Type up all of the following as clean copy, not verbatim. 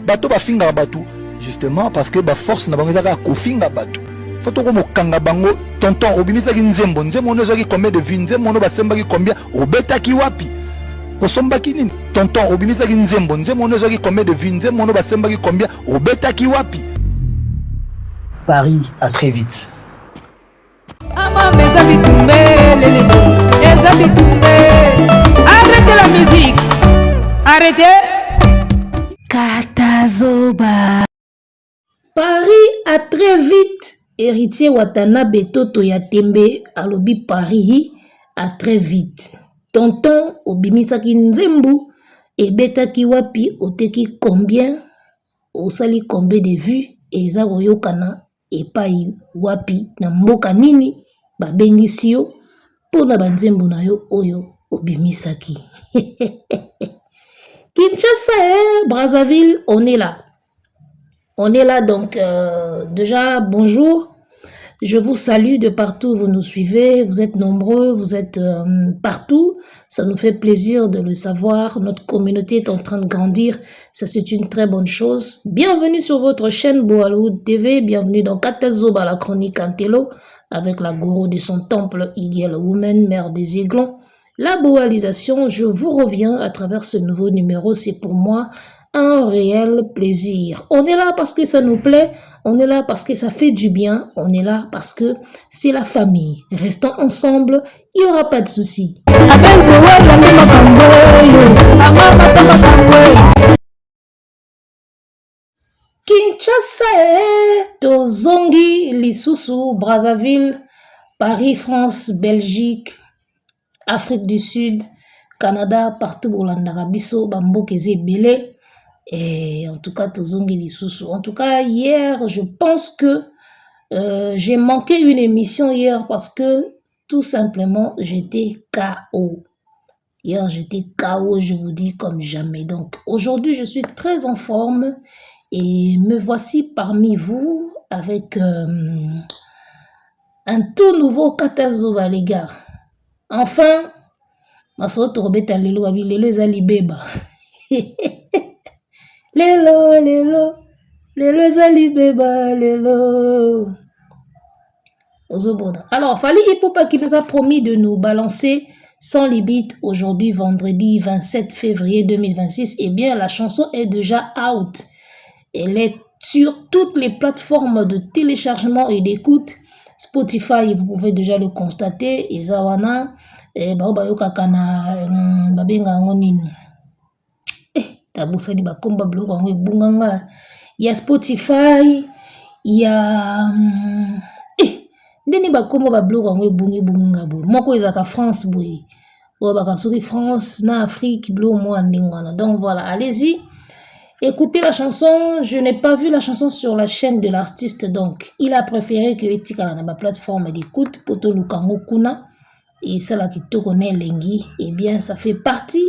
bato bafinga bato justement parce que ba force na bango ezaka kofinga bato foto ko mokanga bango tonton obimisaki nzembo ono ezaki combien de vues nzembo ono basembaki combien obetaki wapi osombaki nini tonton obimisaki nzembo ono ezaki combien de vues nzembo ono basembaki combien obetaki wapi. Paris, à très vite. Arrêtez la musique. Arrêtez. Katazoba. Paris à très vite. Héritier Watanabe Toto Yatembe alobi Paris à très vite. Tonton obimisaki nzembo ebetaki wapi oteki combien osali combien de vues eza koyokana epai wapi na mboka nini babengisi yo pona banzembo na yo oyo obimisaki. Kinshasa, Brazzaville, on est là. On est là donc déjà bonjour. Je vous salue de partout où vous nous suivez. Vous êtes nombreux, vous êtes partout. Ça nous fait plaisir de le savoir. Notre communauté est en train de grandir. Ça, c'est une très bonne chose. Bienvenue sur votre chaîne Boalouд TV. Bienvenue dans Katazoba, la chronique Antelo, avec la gourou de son temple, Iguel Woman, mère des Aiglons. La boalisation, je vous reviens à travers ce nouveau numéro. C'est pour moi un réel plaisir. On est là parce que ça nous plaît, on est là parce que ça fait du bien, on est là parce que c'est la famille. Restons ensemble, il n'y aura pas de soucis. Kinshasa, Tozongi, Lisusu, Brazzaville, Paris, France, Belgique, Afrique du Sud, Canada, partout au Landarabiso, Bambo Belé. Et en tout cas, Tozongi Lisusu. En tout cas, hier, je pense que j'ai manqué une émission hier parce que tout simplement, j'étais KO. Hier, j'étais KO, je vous dis comme jamais. Donc, aujourd'hui, je suis très en forme et me voici parmi vous avec un tout nouveau Katazoba, les gars. Enfin, ma soeur Robeta Lelo Abi Lelo Ezali Beba. Lelo Ezali Beba Lelo. Alors, Fally Ipupa qui nous a promis de nous balancer sans limite aujourd'hui, vendredi 27 février 2026. Eh bien, la chanson est déjà out. Elle est sur toutes les plateformes de téléchargement et d'écoute. Spotify, vous pouvez déjà le constater. Izawana, Baobayoka Kana, Babenga Ngonin. Tabusadi Bakomba Blog, Bunganga. Il y a Spotify, il y a. Ndeni Bakomba Bablog, Bungi Bunga Boy. Moko Izaka France Boy. Bakasuri France, na Afrique, Blog, moi, Ndingwana. Donc voilà, allez-y. Écoutez la chanson, je n'ai pas vu la chanson sur la chaîne de l'artiste, donc il a préféré que Etika na ma plateforme d'écoute, Poto Lukango Kuna, et celle qui te connaît Lengi, eh bien ça fait partie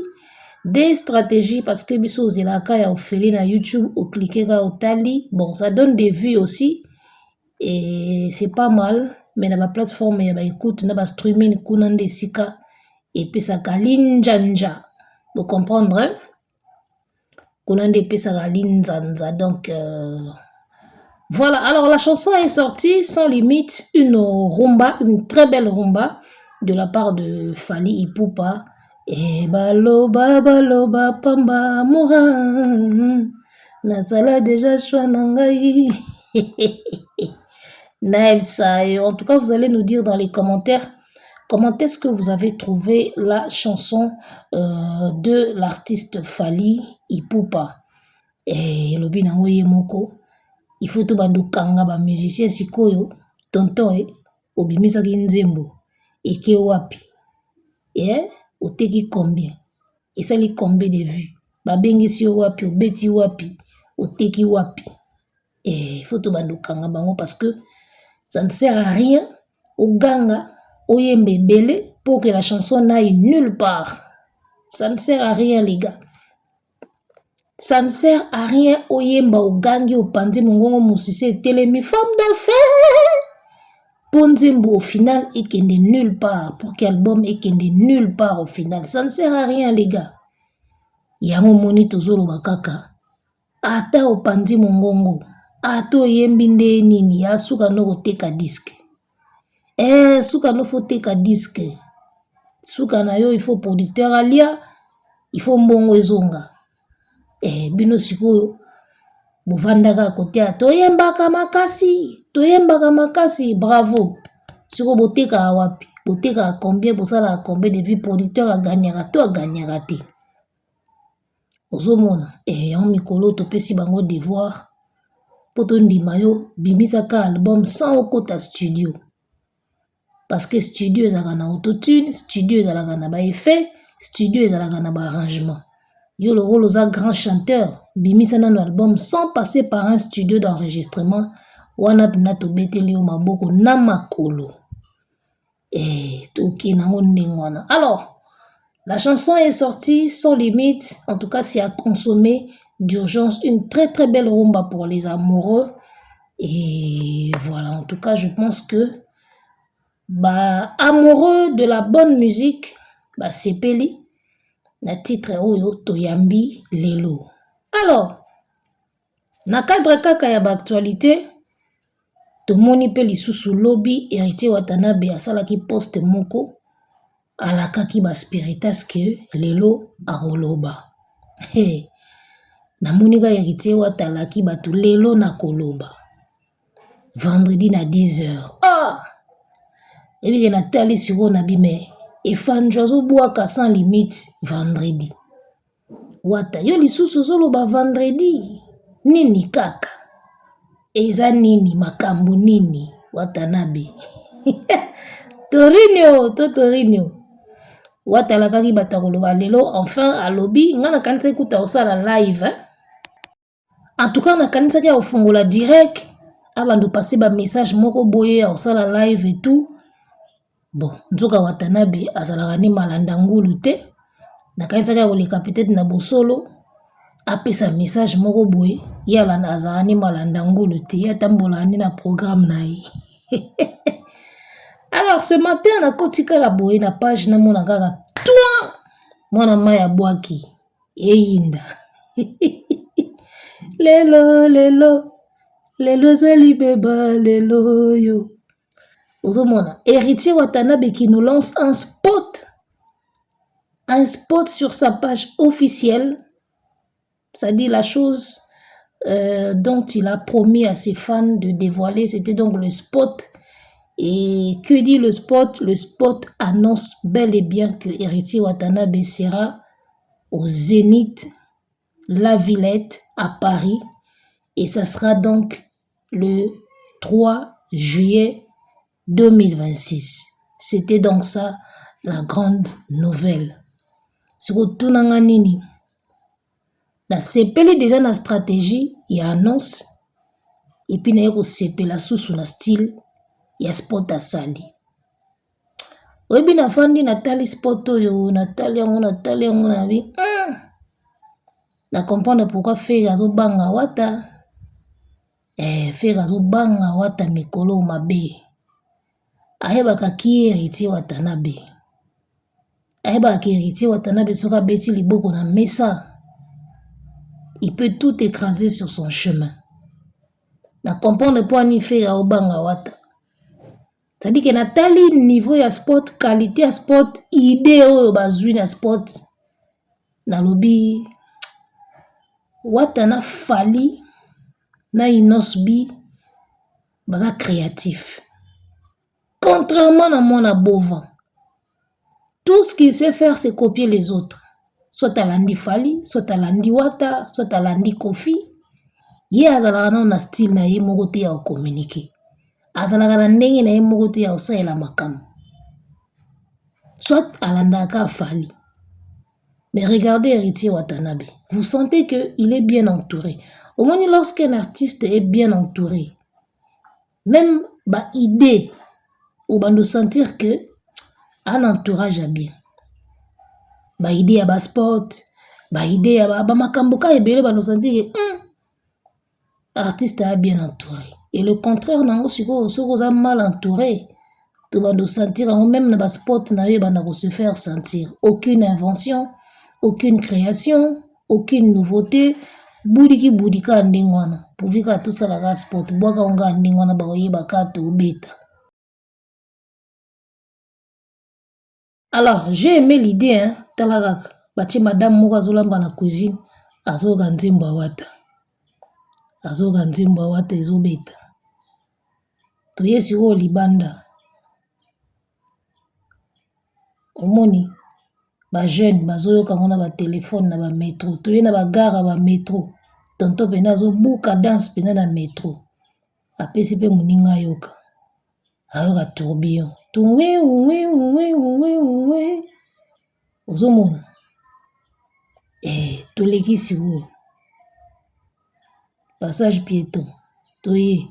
des stratégies parce que biso zelaka ya ofeli na YouTube, au cliquer au tali, bon ça donne des vues aussi, et c'est pas mal, mais na ma plateforme ya ba écoute, na ba streaming Kuna Ndesika, et puis ça kalinjanja, vous comprendre, hein? Donc voilà, alors la chanson est sortie sans limite, une rumba, une très belle rumba de la part de Fally Ipupa. Et baloba pamba moura nazala déjà chouanangai. En tout cas, vous allez nous dire dans les commentaires comment est-ce que vous avez trouvé la chanson de l'artiste Fally Ipupa. Et le binango yemoko, il faut tout bando kanga ba musicien sikoyo, tonton obimisa nzembo, eke wapi. Et oteki combien? Et ça li combien de vues? Ba bengisi wapi, obeti wapi, oteki wapi. Et il faut tout bando kanga bango parce que ça ne sert à rien au ganga. Oyembe belé pour que la chanson n'aille nulle part. Ça ne sert à rien, les gars. Ça ne sert à rien. Oyemba au gangi au pandi mongongo musicé télémi forme d'affaires. Ponzembo au final et qu'il n'est nulle part. Pour qu'album et qu'il n'est nulle part au final. Ça ne sert à rien, les gars. Yamo moni tozolo bakaka. ata opandi mongongo ata oyembi nde nini ya suka no koteka diske suka no fo teka diske suka na yo il faut producteur alia il faut mbongo ezonga bino sikoyo bovandaka kote ya toyembaka makasi bravo siko boteka wapi boteka combien bosala combien de vie producteur aganyaka to aganyaka te ozomona yango mikolo topesi bango devoir po tondima yo bimisaka album sans okota studio parce que studio ezalaka na autotune studio ezalaka na baeffet studio ezalaka na baarrangement yo le rôle oza grand chanteur bimisa nano album sans passer par un studio d'enregistrement wana mpena tobeteli yo maboko na makolo toki nango ndenge wana. Alors la chanson est sortie sans limite, en tout cas c'est à consommer d'urgence, une très très belle rumba pour les amoureux et voilà, en tout cas je pense que amoureux de la bonne musique sepeli na titre oyo toyambi lelo. Alors na cadre kaka ya actualité tomoni pe lisusu lobi Héritier Watanabe asalaki poste moko alakaki baspiritas ke lelo akoloba. Namoni ka Héritier Watalaki batu lelo na koloba vendredi na 10h. Ebike natali siko na bime efanjo azobwaka sans limite vendredi. Wata yo lisusu zoloba vendredi nini kaka eza nini makambo nini Watanabe Torinio watalakaki batakoloba lelo enfin alobi nga na kanisa ekuta osala live en tout cas na kanisa ki ofungola direct abando passer ba message moko boye osala live et tout bon nzoka Watanabe azalaka ni malanda ngulu te na kanisa ki oleka peut-être na bosolo apesa message moko boye yala na azalaka ni malanda ngulu te yatambola ni na programme na ye. Alors ce matin na kotika la boye na page na mona kaka toi mwana maya bwaki eyinda lelo zali beba lelo yo ozomona Héritier Watanabe qui nous lance un spot sur sa page officielle, ça dit la chose dont il a promis à ses fans de dévoiler, c'était donc le spot. Et que dit le spot? Le spot annonce bel et bien que Héritier Watanabe sera au Zénith, La Villette, à Paris. Et ça sera donc le 3 juillet 2026. C'était donc ça la grande nouvelle. Surtout nini. La sepeli déjà na stratégie, il y a annonce. Et puis il y a sepela sous la style. Ya spot asali. Oyebi na fandi natali spot oyo natali yango na bi. Na comprendre pourquoi Fer azo banga wata. Fer azo banga wata mikolo mabe. Ayebaka ki Héritier Watanabe. Ayebaka ki Héritier Watanabe soka beti liboko na mesa. Il peut tout écraser sur son chemin. Na comprendre pourquoi ni Fer azo banga wata. C'est-à-dire que natali niveau ya sport, qualité ya sport, idée oyo bazwi na sport na lobi Watana Fali na Inosbi baza créatif. Contrairement à mon Bovan, tout ce qu'il sait faire c'est copier les autres. Soit alandi Fali, soit alandi Wata, soit alandi Kofi. Ye azalaka na style na ye moko te ya communiquer. Azalaka na ndenge na ye moko te ya osalela makambo. Soit alandaka Fali. Mais regardez Héritier Watanabe. Vous sentez qu'il est bien entouré. Au moins lorsqu'un artiste est bien entouré, même ba idée ou ba nous sentir que un entourage a bien. Ba idée ya ba sport, ba idée ya ba makambo ka ebele ba nous sentir que artiste a bien entouré. Et le contraire, si vous êtes mal entouré, tu vas nous sentir, même dans le sport, se faire sentir. Aucune invention, aucune création, aucune nouveauté. Budiki budika ndengwana. Pouvika tout ça la sport. Boaka onga ndengwana ba oyeba kato beta. Alors, j'ai aimé l'idée, hein. Talagak. Bachi madame moka zolamba na cuisine. Azoga nzimba wata. Azoga nzimba wata ezobeta. Toyesi wo libanda. Omoni. Ba jeune bazoyoka ngona ba téléphone na ba métro. Toye na ba gare ba métro. Tonto pena zo buka danse pena na métro. Apesi pe muninga yoka. Ayoka tourbillon. Touwe ouwe ouwe ouwe ouwe. Ozomona. Tolekisi wo. Passage piéton. Toye.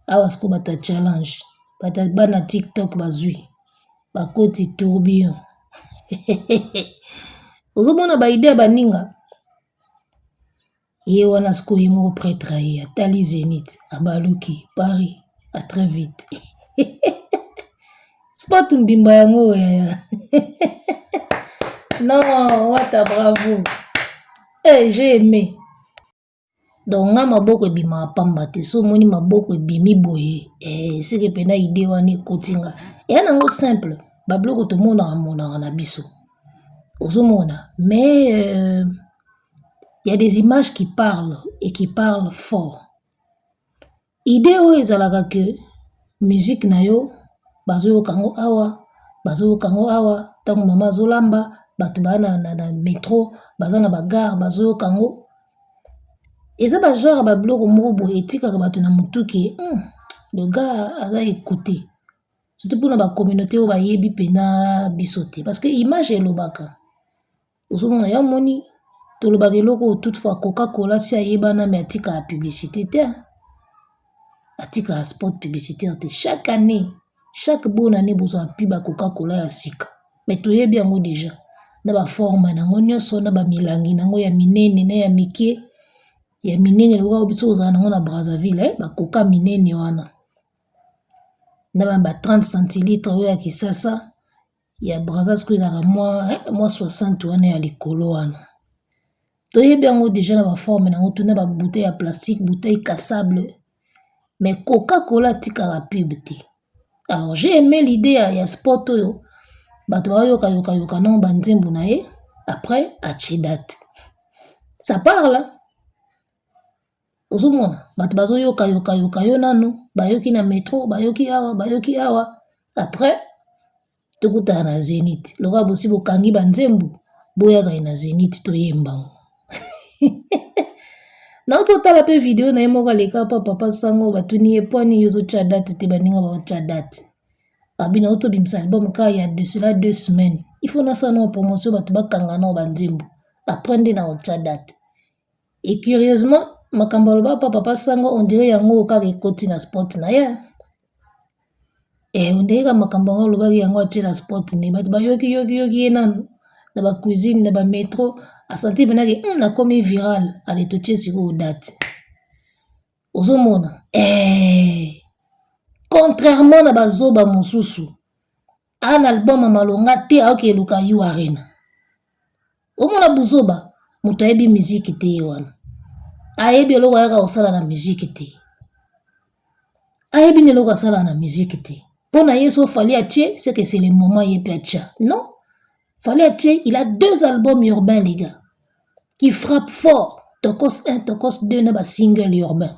Awa siko bata challenge. Bata bana TikTok bazui. Bakoti tourbillon. Ozomona ba idée baninga. Ye wana siko ye moko prêtre ye atali Zénith abaluki Paris à très vite. Sport mbimba yango ya. Non, wata bravo. J'ai aimé. Donc nga maboko ebima pamba te so moni maboko ebimi boye. Sike pena idée wana kotinga. Ya nango simple. Ba bloko to mona na biso. Ozomona, mais y a des images qui parlent et qui parlent fort. Idée o ezalaka que musique na yo bazo kango awa tango mama zolamba batu bana na métro bazana ba gare bazo kango eza ba genre ba bloko moko etika ka batu na mutuki le gars aza écouté surtout pour la communauté o ba yebi pena bisoté parce que image elobaka ozomona ya moni tolobaka eloko toutefois Coca-Cola si ayebana mais atika la publicité te atika la spot publicitaire te chaque année chaque bonne année besoin pi ba Coca-Cola ya sika mais toyebi yango déjà na ba forme nango nyonso na ba milangi nango ya minene na ya mike ya minene loka biso ozana nango na Brazzaville ba Coca minene wana na ba 30 centilitres ya kisasa ya Brazzaville ko moi 60 wana ya likolo wana toyebi yango déjà na ba forme nango tuna ba bouteille ya plastique bouteille cassable mais Coca-Cola tika la pub te. Alors j'ai aimé l'idée ya sport oyo bato bayoka non banzembo na ye après atie date ça parle ozomona bato bazoyoka yo nanu bayoki na métro bayoki awa après tokutana na Zénith loka bosi bokangi banzembo boyaka na Zénith toyembango na ototala pe vidéo na ye moko aleka pa papa sango batuni ye poni yozo tia date te baninga ba tia date abina otobimisa album ka ya de cela 2 semaines il faut na ça na promotion batu bakanga na banzembo apprendre na tia date et curieusement makambo aloba papa sango on dirait yango ka ekoti na sport na ya on dirait ka makambo yango aloba yango atie na sport ne batu bayoki nanu na ba cuisine na ba métro a senti bena ke na komi viral ale totie siko date ozomona contrairement na bazoba mosusu un album malonga te aoki eluka yu arena omona buzoba muto ayebi musique te wana ayebi eloko yaka osala na musique te ayebi neloko asala na musique te pona yeso fallait atie c'est que c'est le moment yepi atia non fallait atie il a 2 albums urbains les gars qui frappent fort Tokos 1 Tokos 2 na ba single urbain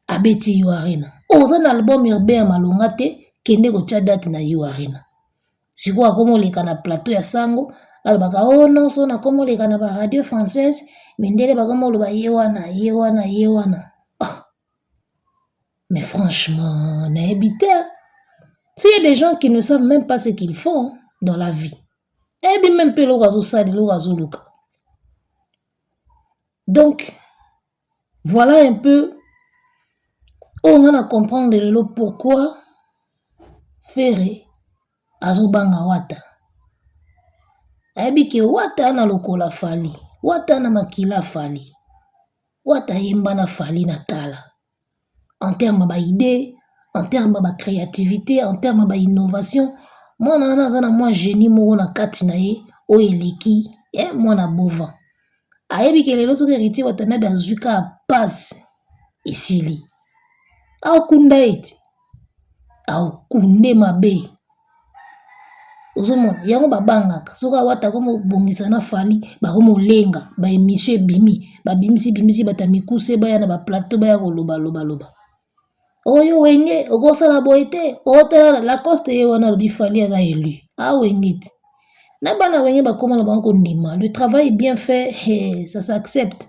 abeti yu arena oza na album urbain malonga te kende ko tia date na yu arena siko akomoleka na plateau ya sango alobaka non so na komoleka na ba radio française mendele bakomoloba ye wana mais franchement na ebité s'il y a des gens qui ne savent même pas ce qu'ils font dans la vie ebi même pe lokazo sali lokazo luka. Donc voilà un peu on a comprendre le pourquoi Ferré azobanga wata ayebiki wata na lokola fali wata na makila fali wata yemba na fali na kala en termes ba idée en termes ba créativité en termes ba innovation mwana ana zana moi génie moko na kati na ye o eleki mwana bova ayebi ke lelo soki héritier watanabe azuka passe esili akunda ete akunde mabe ozomona yango babangaka soki awata komobongisa na fali bakomolenga baémission ebimi babimisi bata mikuse baya na baplateau baya koloba oyo wenge okosala boye te otala Lacoste ye wana alobi fali aza élu awenge te na bana wenge bakoma na bango kondima le travail est bien fait ça s'accepte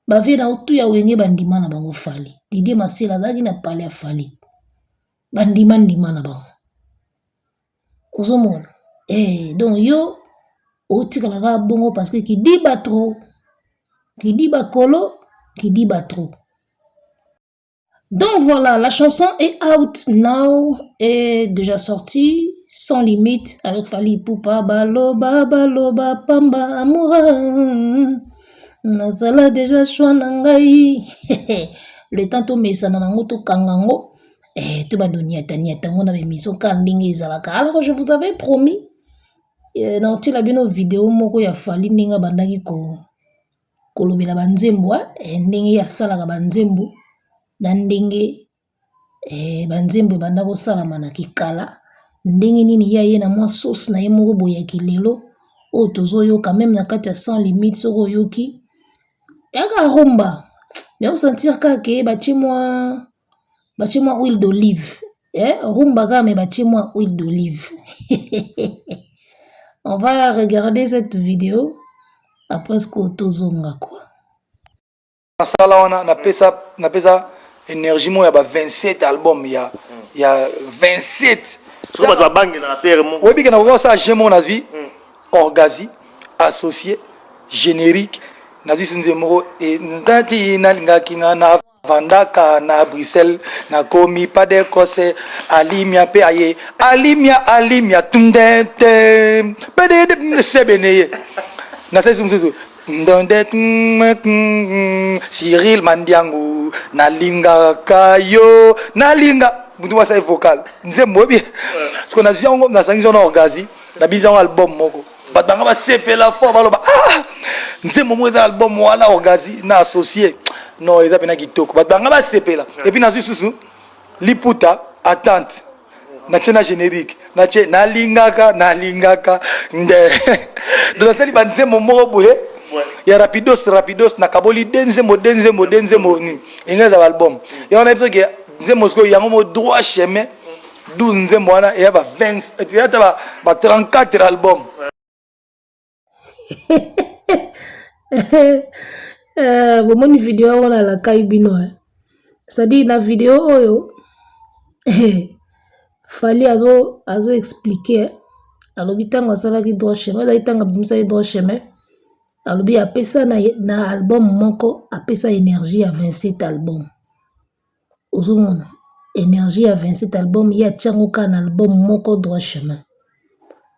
bavie na utu ya wenge bandima na bango fali Didier Masela azalaki na pale ya fali bandima na bango ozomona donc yo otikalaka bongo parce que qui dit ba trop qui dit ba kolo qui dit ba trop. Donc voilà, la chanson est out now, est déjà sortie, sans limite, avec Fally Ipupa, baloba, pamba, amoura, nazala déjà choix nangai, le temps to mesana nango to kangango, to ba doniata niatango na bemiso kandingi ezalaka. Alors je vous avais promis, na otila bino vidéo moko ya Fally ninga bandaki kolobela banzembo, ndenge ya salaka banzembo, na ndenge banzembo banda kosalama na kikala ndenge nini ya ye na mwa sauce na ye moko boya kilelo o tozoyoka même na kati ya sans limite soko yoki yaka rumba mais on sentir que batie moi huile d'olive rumba ka mais batie moi huile d'olive. On va regarder cette vidéo après ce que tozonga quoi. Masala wana na pesa énergie mo ya ba 27 album ya 27 so ba to bangi na terre mo oui bika na ko sa jemo na vie orgazi associé générique na zi sunze mo e ndati na linga kinga na vandaka na Bruxelles na komi pas de cose alimia pe aye alimia tundete pede sebeneye na sai sunze Ndondet Cyril Mandiangu nalinga kayo nalinga mutu wasa vocal nzembo bi parce qu'on a vu na sangizo na orgazi na bizon album moko batanga ba sepela fo baloba nzembo mo za album wana orgazi na associé non eza pena kitoko batanga ba sepela et puis na susu liputa attente na tena générique na che nalingaka nde donc ça li banzembo moko boye ya rapidos na kaboli denzemo ni ingeza album ya on a vu que nzemo sko yango mo droit chemin 12 nzemo wana ya ba 20 et ya ba 34 album. Bomoni vidéo wana la kaibino c'est-à-dire na vidéo oyo Fally azo expliquer alobi tango asalaki droit chemin da itanga bimisa droit chemin alobi apesa na album moko apesa énergie à 27 albums ozomona énergie à 27 albums ya tiango ka na album moko droit chemin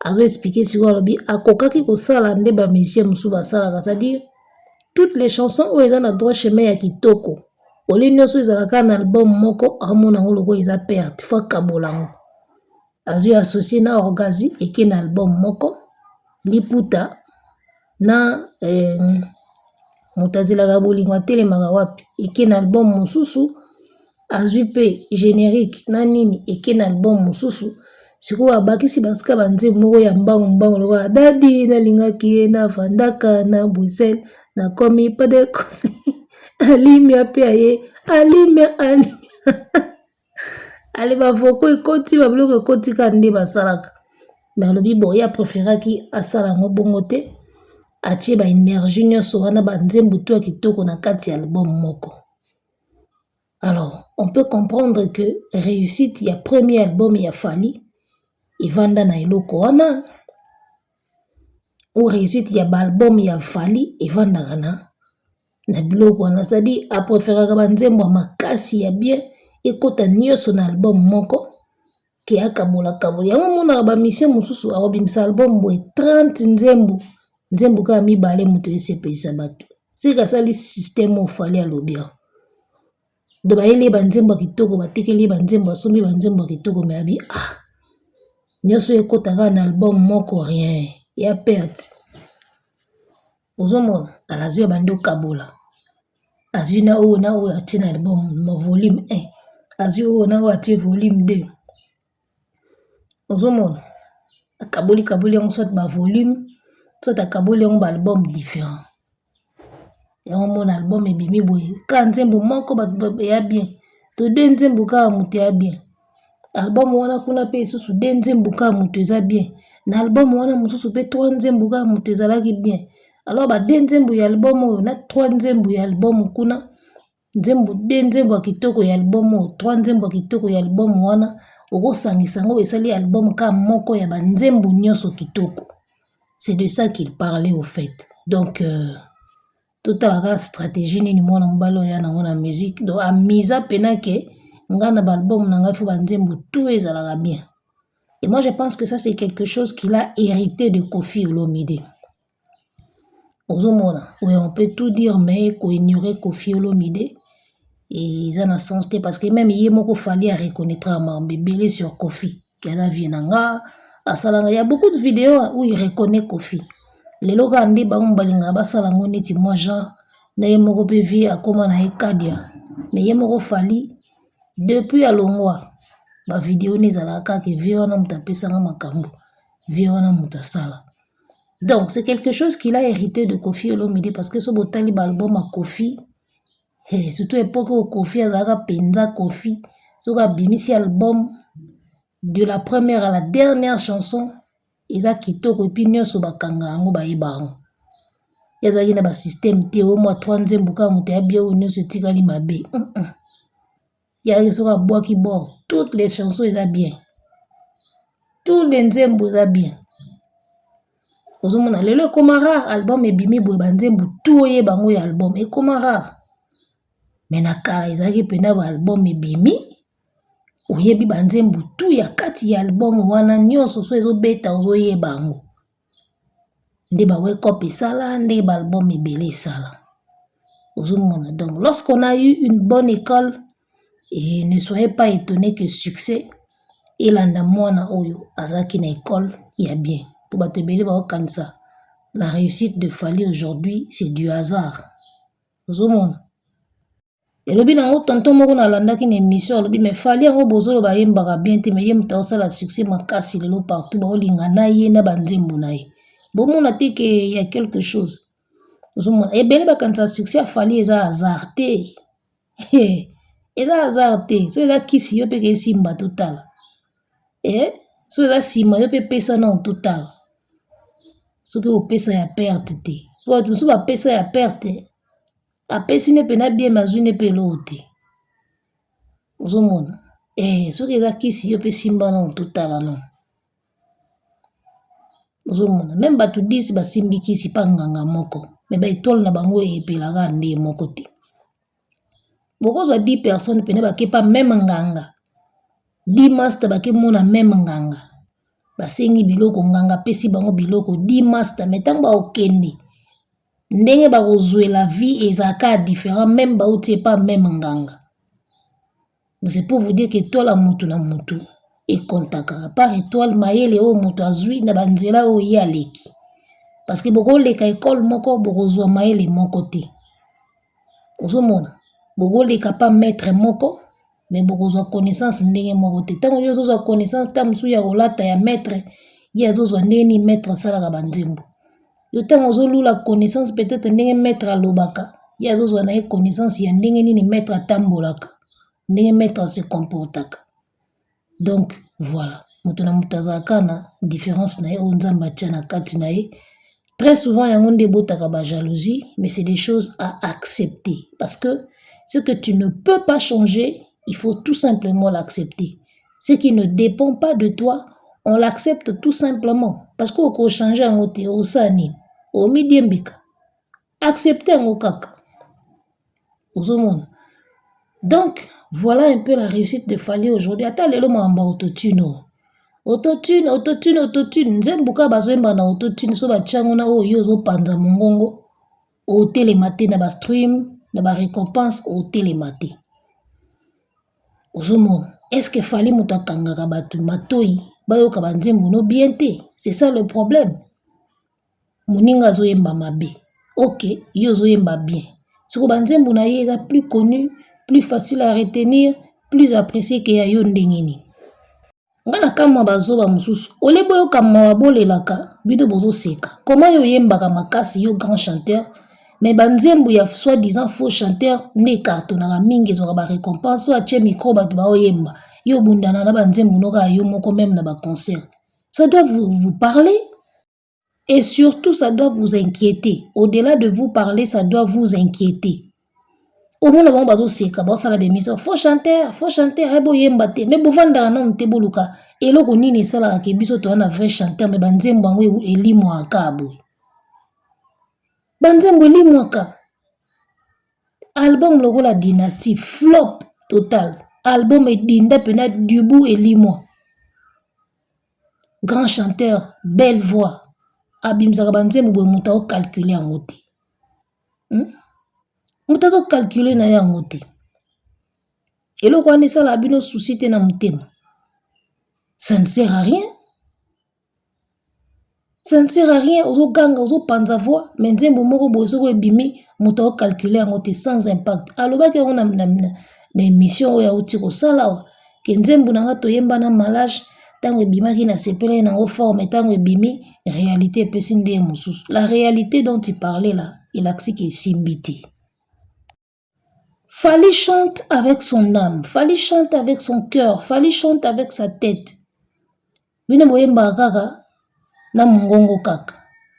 azo expliquer si alobi akokaki kosala nde ba musicien musu basalaka c'est-à-dire toutes les chansons oyo eza na droit chemin ya kitoko oli nyonso ezalaka na album moko amona ngo loko eza perte fa kabolango azo associé na orgazi eke na album moko liputa na mutazilaka bolingo atelemaka wapi eke na album mosusu azwi pe générique na nini eke na album mosusu sikoyo abakisi basika banzembo moko ya mbangu lokola dadi nalingaki ye na vandaka na Bruxelles nakomi pas de conseil alimia pe aye alimia ale bavoko ekoti babiloko ekoti ka nde basalaka mais alobi boye apréféraki asala ngo bongo te atie ba énergie nyonso wana banzembo to ya kitoko na kati ya album moko. Alors on peut comprendre que réussite ya premier album ya Fally evanda na eloko wana ou réussite ya album ya Fally evanda na biloko wana c'est-à-dire apréféraka banzembo makasi ya bien ekota nyonso na album moko ke akabola yango monaka bamisien mosusu akobimisa album boye 30 nzembo kaka mibale moto esepelisa bato sika asali système oyo Fally alobi do bayeli banzembo ya kitoko batekeli banzembo asombi banzembo ya kitoko me abi nyonso ekotaka na album moko rien ya perte ozomona alazio bando kabola azina o na o atina album mo volume 1 azio o na o atie volume 2 ozomona akaboli yango soit ba volume soit akaboli yango ba album différent yango mona album ebimi boye ka nzembo moko ba ya bien to de nzembo ka mutu ya bien album wana kuna pe susu de nzembo ka mutu eza bien na album wana mususu pe 3 nzembo ka mutu ezalaki bien alors ba de nzembo ya album oyo na 3 nzembo ya album kuna nzembo de nzembo ya kitoko ya album oyo 3 nzembo ya kitoko ya album wana okosangisa ngo esali album ka moko ya banzembo nyonso kitoko. C'est de ça qu'il parlait au fait. Donc toute la stratégie ni mwana mbalo ya nango na musique donc a misa pena ke ngana ba album nanga fo banzembo tout ezalaka bien. Et moi je pense que ça c'est quelque chose qu'il a hérité de Koffi Olomide. Ozomona, oui, on peut tout dire mais ko ignorer Koffi Olomide. Et ça n'a sens parce que même il moko fallait reconnaître un bébé sur Koffi qui a vienanga asalanga il y a beaucoup de vidéos où il reconnaît Koffi les loga andi ba mbalinga ba salango neti moi genre na yemoko pe vie akoma na ekadia mais yemoko fali depuis à longwa ba vidéo nezalaka ke vie wana mutapesanga makambo vie wana mutasala. Donc c'est quelque chose qu'il a hérité de Koffi Olomide parce que so botali ba album à Koffi. Hey, surtout époque où Koffi a penza Koffi, sur a bimisi album de la première à la dernière chanson, ils a quitté opinion sur bakanga ango ba ibango. Yazaki na ba système té au moins 3 nzembuka muté abia ou ne se tikali mabe. Ya sur a bois qui bord, toutes les chansons ils a bien. Tous les nzembo ils a bien. Ozomona lelo komara album e bimi boy banzembu tout ye bango ya album e komara. Mais na kala ezaki pena ba album ebimi oyebi banzembu tu ya kati ya album wana nyonso so ezobeta ozoyeba ngo nde ba wake up esala nde ba album ebele esala ozomona. Donc lorsqu'on a eu une bonne école et ne soyez pas étonné que succès elanda mwana oyo azaki na école ya bien pour batebele ba okanisa la réussite de Fally aujourd'hui c'est du hasard ozomona. Et le bilan au tonton moko na landa ki na émission le mais Fally yango bozolo ba yembaka bien te mais yem ta osala succès makasi lelo partout ba olinga na ye na banzembo na ye bomona te ke y a quelque chose ozomona e bele ba kansa succès a Fally eza hasard te eza hasard te so eza kisi yo pe ke simba total so eza sima yo pe pesa na total so ke o pesa ya perte te so ba pesa ya perte apesi ne pena bien mazune pe lote ozomona soki eza kisi yo pe simba na totala non ozomona même batu 10 basimbi kisi pa nganga moko mais ba étoile na bango epelaka nde moko te bokozwa 10 personnes pena bakepa même nganga 10 master bake mona même nganga basengi biloko nganga pesi bango biloko 10 master metango ba okende ndenge ba kozwe la vie ezaka différent même ba outie pas même nganga. C'est pour vous dire que étoile a mutu na mutu et contaka par étoile mayele o mutu azui na banzela o ya leki parce que boko leka école moko boko zwa mayele moko te ozomona boko leka pas maître moko mais boko zwa connaissance ndenge moko te tango yo zwa connaissance tamsu ya olata ya maître ya zwa ndeni maître sala ka banzembo. Yo tango zolula connaissance peut-être ndenge maître alobaka ya zozwa na connaissance ya ndenge nini maître atambolaka ndenge maître se comportaka. Donc voilà mutu na mutazaka na différence na ye o nzamba tchana kati na ye très souvent yango nde botaka ba jalousie mais c'est des choses à accepter parce que ce que tu ne peux pas changer il faut tout simplement l'accepter. Ce qui ne dépend pas de toi on l'accepte tout simplement parce qu'on peut changer en côté au sani au midiembika accepter en kaka ozomona. Donc voilà un peu la réussite de Fally aujourd'hui. Ata lelo mamba autotune nzembuka bazwemba na autotune so bachango na oyo zo panza mongongo au télématé na ba stream na ba récompense au télématé ozomona. Est-ce que Fally mutakanga ka batu matoi bayoka banzembo no bien te? C'est ça le problème. Moninga zo yemba mabe ok, yo zoyemba bien. Soko banzembo na ye eza plus connu, plus facile à retenir, plus apprécié que ya yo ndengeni. Ngana kama bazoba mususu, olebo yo kama wabolelaka, bido bozo seka. Comment yo yembaka makasi yo grand chanteur, mais banzembo ya soi-disant faux chanteur ne cartonaka mingi zoka ba récompense ou atie micro batu ba oyemba. Yo bundana na banzembo noka yo moko même na ba concert. Ça doit vous parler. Et surtout, ça doit vous inquiéter. Au-delà de vous parler, ça doit vous inquiéter. Au moins, on va dire que ça la bémission. Faut chanter, ebo yembate. Mais bon, vendre non te boluka. Et là, on y ça la kebiso to un vrai chanteur, mais banzembo ngwe eli moi kabou. Banzembo eli moi ka. Album logo la dynastie flop total. Album et dinda pena dubu eli moi. Grand chanteur, belle voix. Abimzaka banzembo bwe muta o calculer en ngote. Muta zo calculer na ya ngote. Elo kwa nesa la bino souci te na mutema. Ça ne sert à rien. Ça ne sert à rien. Ozo ganga, ozo panza voix. Mais nzembo moko bozo ko ebimi muta o calculer en ngote sans impact. Aloba ke on na émission ya uti ko sala ke nzembo na ngato yemba na malage. Tango ebimaki na sepele na ngo forme tango ebimi réalité pesinde mususu. La réalité dont il parlait là, il a dit que simbiti. Fally chante avec son âme, Fally chante avec son cœur, Fally chante avec sa tête. Bino boyemba kaka na mongongo kaka.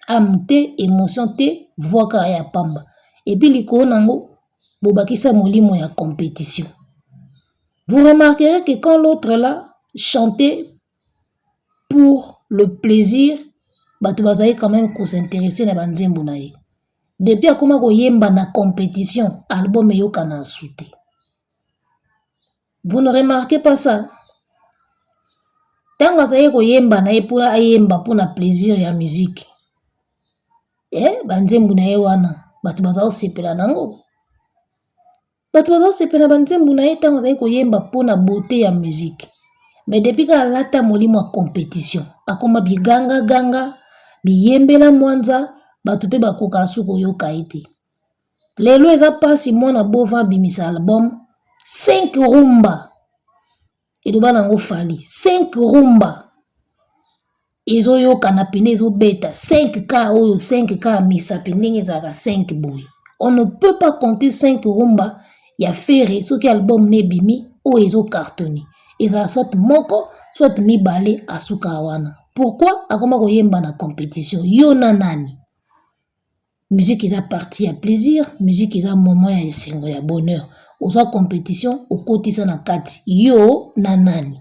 Âme te, émotion te, voix kaka ya pamba. Et puis liko nango bobakisa molimo ya compétition. Vous remarquerez que quand l'autre là chantait pour le plaisir, batu bazaye quand même qu'on s'intéresser na banzembo na ye. Depuis akoma ko yemba na compétition, album yo kana souté. Vous ne remarquez pas ça? Tanga zaye ko yemba na ye pour ayemba pour na plaisir ya musique. Banzembo na ye wana, batu bazao sepela nango. Batu bazao sepela banzembo na ye tanga zaye ko yemba pour na beauté ya musique. Mais depuis qu'à lata molimo a compétition, akoma biganga ganga, biyembela mwanza, batupe bakoka suko yoka ete. Lelo eza pasi mwana bova bimisa album 5 rumba. Edoba nango Fally 5 rumba. Ezo yoka na pene ezo beta 5K oyo 5K misa pendenge zaka 5 boy. On ne peut pas compter 5 rumba ya faire ce qui album ne bimi o ezo cartonné. Eza soit moko, soit mibale asuka wana. Pourquoi? Akoma ko yemba na compétition. Yo na nani? Musique eza partie ya plaisir, musique eza moment ya esengo ya bonheur. Oza compétition, okotisa na kati. Yo na nani?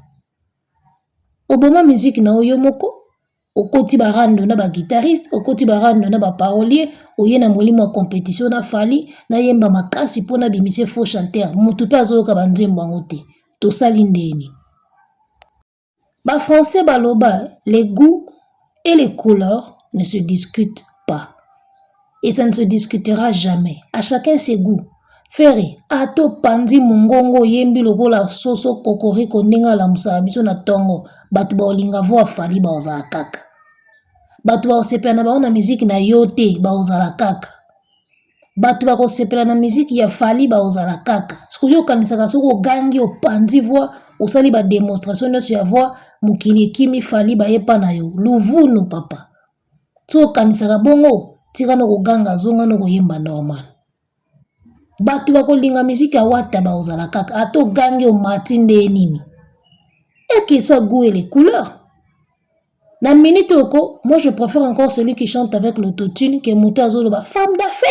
Oboma musique na oyo moko, okoti barando na ba guitariste, okoti barando na ba parolier, oye na molimo ya compétition na Fally, na yemba makasi pona bimise faux chanteur. Mutu pe azoyoka banzembo yango te. Tosali ndeni. Ba français baloba, les goûts et les couleurs ne se discutent pas. Et ça ne se discutera jamais. À chacun ses goûts. Ferry, ato pandi mungongo yembi lokola soso kokoriko ndinga la musabiso na tongo. Batu ba olinga voa Fally ba ozala kaka. Batu ba osepela na baona musique na yote ba ozala kaka. Batu ba kosepela na musique ya Fally ba ozala kaka. Siko yo kanisaka soko gangi opandi voix, osali ba démonstration nyonso ya voix, mukili kimi Fally ba yepa na yo. Luvunu papa. Soko kanisaka bongo, tika no koganga zonga no koyemba normal. Batu ba kolinga musique ya wata ba ozala kaka. Ato gangi o matinde nini. Et qu'il soit goût et les couleurs. Na minute oko, moi je préfère encore celui qui chante avec l'autotune que Mouta Zoloba, femme d'affaires.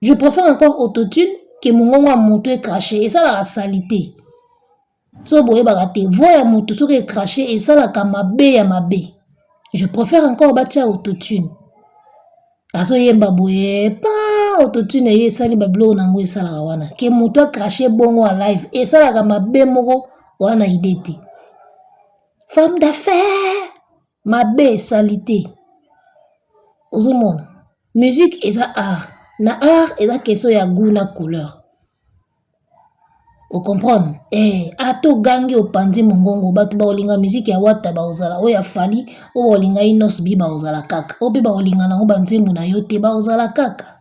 Je préfère encore autotune que mon moto est craché. Et ça la salité. So boye bagate, voix ya moto so est craché et ça la kamabe ya mabe. Je préfère encore batia autotune. Aso yemba boye, pa autotune ye sali bablo nango ça la wana. Que moto a craché bongo en live et ça la kamabe moko wana idete. Femme d'affaires, ma belle salité. Ozomona, musique est art. Na art est la question ya goût na couleur. Vous comprenez? Ato gangi opandi mongongo batu ba olinga musique ya wata ba ozala o ya fali o olinga inos bi ba ozala kaka. O be ba olinga nango banzembo na yote ba ozala kaka.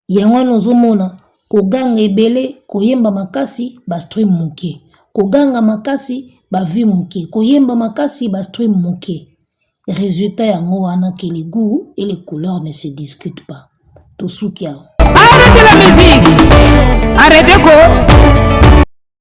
Yango nozomona koganga ebele koyemba makasi ba stream muke. Koganga makasi ba vie muke. Koyemba makasi ba stream muke. Résultat yango wana que les goûts et les couleurs ne se discutent pas. Tout soukia. Arrêtez la musique. Arrêtez quoi?